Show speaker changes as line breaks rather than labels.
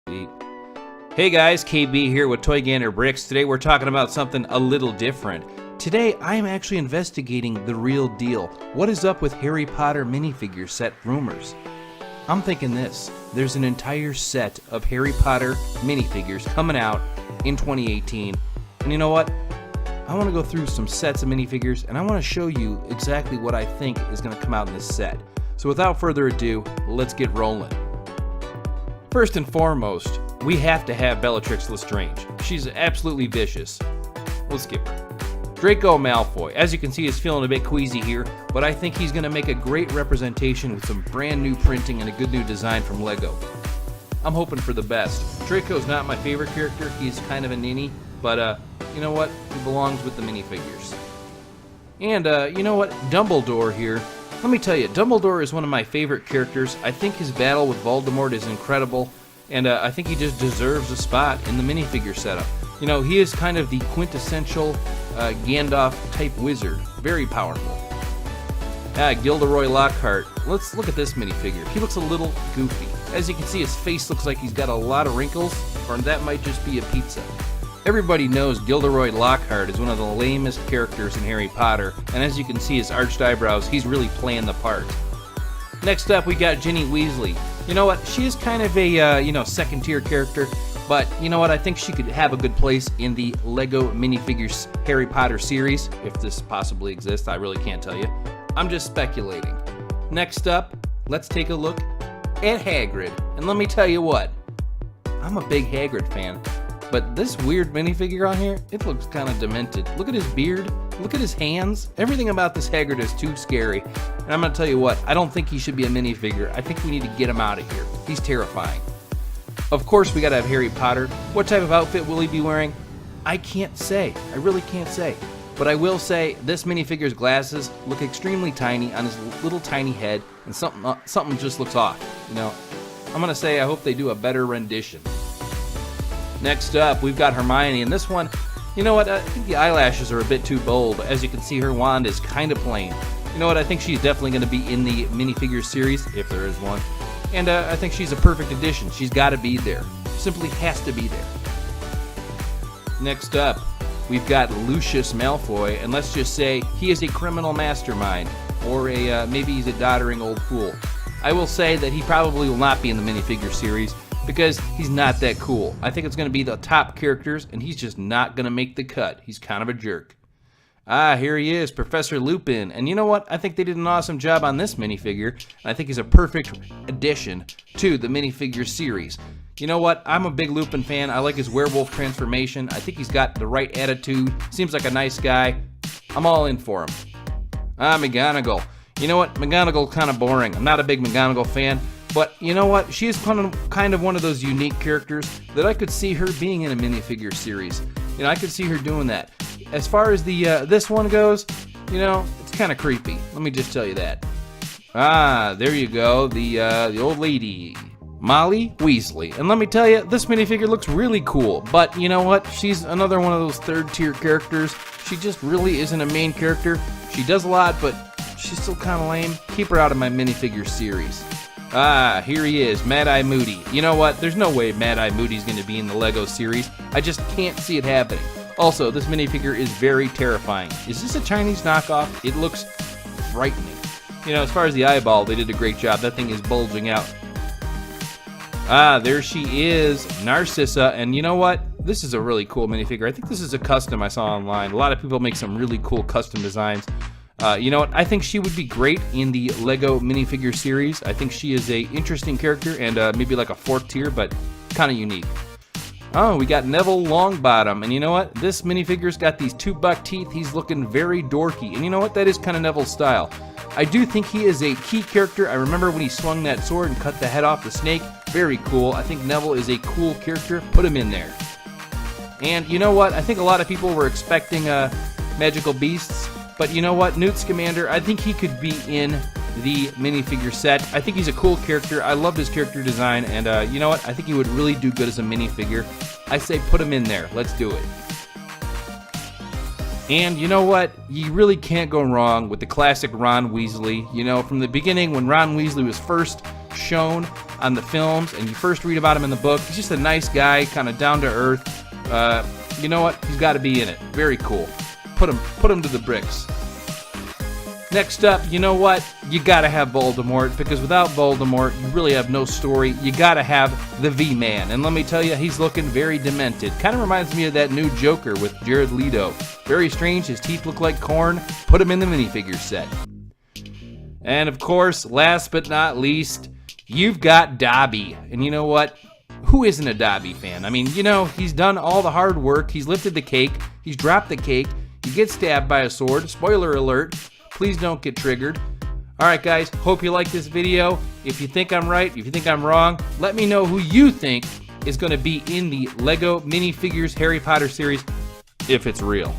Hey guys, KB here with Toy Gander Bricks. Today we're talking about something a little different. Today I am actually investigating the real deal. What is up with Harry Potter minifigure set rumors? I'm thinking this. There's an entire set of Harry Potter minifigures coming out in 2018. And you know what? I want to go through some sets of minifigures and I want to show you exactly what I think is going to come out in this set. So without further ado, let's get rolling. First and foremost, we have to have Bellatrix Lestrange. She's absolutely vicious. We'll skip her. Draco Malfoy, as you can see, is feeling a bit queasy here, but I think he's going to make a great representation with some brand new printing and a good new design from LEGO. I'm hoping for the best. Draco's not my favorite character. He's kind of a ninny, but you know what? He belongs with the minifigures. And you know what? Dumbledore here. Let me tell you, Dumbledore is one of my favorite characters. I think his battle with Voldemort is incredible, and I think he just deserves a spot in the minifigure setup. You know, he is kind of the quintessential Gandalf-type wizard. Very powerful. Gilderoy Lockhart. Let's look at this minifigure. He looks a little goofy. As you can see, his face looks like he's got a lot of wrinkles, or that might just be a pizza. Everybody knows Gilderoy Lockhart is one of the lamest characters in Harry Potter, and as you can see his arched eyebrows, he's really playing the part. Next up, we got Ginny Weasley. You know what? She is kind of a, second-tier character, but you know what? I think she could have a good place in the LEGO minifigures Harry Potter series, if this possibly exists. I really can't tell you. I'm just speculating. Next up, let's take a look at Hagrid. And let me tell you what, I'm a big Hagrid fan. But this weird minifigure on here, it looks kind of demented. Look at his beard. Look at his hands. Everything about this Hagrid is too scary. And I'm going to tell you what, I don't think he should be a minifigure. I think we need to get him out of here. He's terrifying. Of course, we got to have Harry Potter. What type of outfit will he be wearing? I can't say. I really can't say. But I will say, this minifigure's glasses look extremely tiny on his little tiny head, and something just looks off. You know, I'm going to say I hope they do a better rendition. Next up, we've got Hermione, and this one, you know what, I think the eyelashes are a bit too bold. As you can see, her wand is kind of plain. You know what, I think she's definitely going to be in the minifigure series, if there is one. And I think she's a perfect addition. She's got to be there. Simply has to be there. Next up, we've got Lucius Malfoy, and let's just say he is a criminal mastermind, or maybe he's a doddering old fool. I will say that he probably will not be in the minifigure series, because he's not that cool. I think it's going to be the top characters, and he's just not going to make the cut. He's kind of a jerk. Here he is, Professor Lupin. And you know what? I think they did an awesome job on this minifigure. And I think he's a perfect addition to the minifigure series. You know what? I'm a big Lupin fan. I like his werewolf transformation. I think he's got the right attitude. Seems like a nice guy. I'm all in for him. McGonagall. You know what? McGonagall's kind of boring. I'm not a big McGonagall fan. But you know what? She is kind of one of those unique characters that I could see her being in a minifigure series. You know, I could see her doing that. As far as the this one goes, you know, it's kind of creepy. Let me just tell you that. There you go, the old lady, Molly Weasley. And let me tell you, this minifigure looks really cool. But you know what? She's another one of those third-tier characters. She just really isn't a main character. She does a lot, but she's still kind of lame. Keep her out of my minifigure series. Here he is, Mad-Eye Moody. You know what? There's no way Mad-Eye Moody's going to be in the LEGO series. I just can't see it happening. Also, this minifigure is very terrifying. Is this a Chinese knockoff? It looks frightening. You know, as far as the eyeball, they did a great job. That thing is bulging out. There she is, Narcissa. And you know what? This is a really cool minifigure. I think this is a custom I saw online. A lot of people make some really cool custom designs. You know what? I think she would be great in the LEGO minifigure series. I think she is a interesting character and maybe like a fourth tier, but kind of unique. Oh, we got Neville Longbottom, and you know what? This minifigure's got these 2 buck teeth. He's looking very dorky, and you know what? That is kind of Neville's style. I do think he is a key character. I remember when he swung that sword and cut the head off the snake. Very cool. I think Neville is a cool character. Put him in there. And you know what? I think a lot of people were expecting magical beasts. But you know what? Newt Scamander, I think he could be in the minifigure set. I think he's a cool character. I love his character design. And you know what? I think he would really do good as a minifigure. I say put him in there. Let's do it. And you know what? You really can't go wrong with the classic Ron Weasley. You know, from the beginning when Ron Weasley was first shown, on the films, and you first read about him in the book. He's just a nice guy, kind of down to earth. You know what? He's got to be in it. Very cool. Put him to the bricks. Next up, you know what? You gotta have Voldemort, because without Voldemort, you really have no story. You gotta have the V-Man, and let me tell you, he's looking very demented. Kind of reminds me of that new Joker with Jared Leto. Very strange, his teeth look like corn. Put him in the minifigure set. And of course, last but not least, you've got Dobby. And you know what? Who isn't a Dobby fan? I mean, you know, he's done all the hard work. He's lifted the cake. He's dropped the cake. He gets stabbed by a sword. Spoiler alert. Please don't get triggered. Alright guys, hope you like this video. If you think I'm right, if you think I'm wrong, let me know who you think is going to be in the LEGO Minifigures Harry Potter series, if it's real.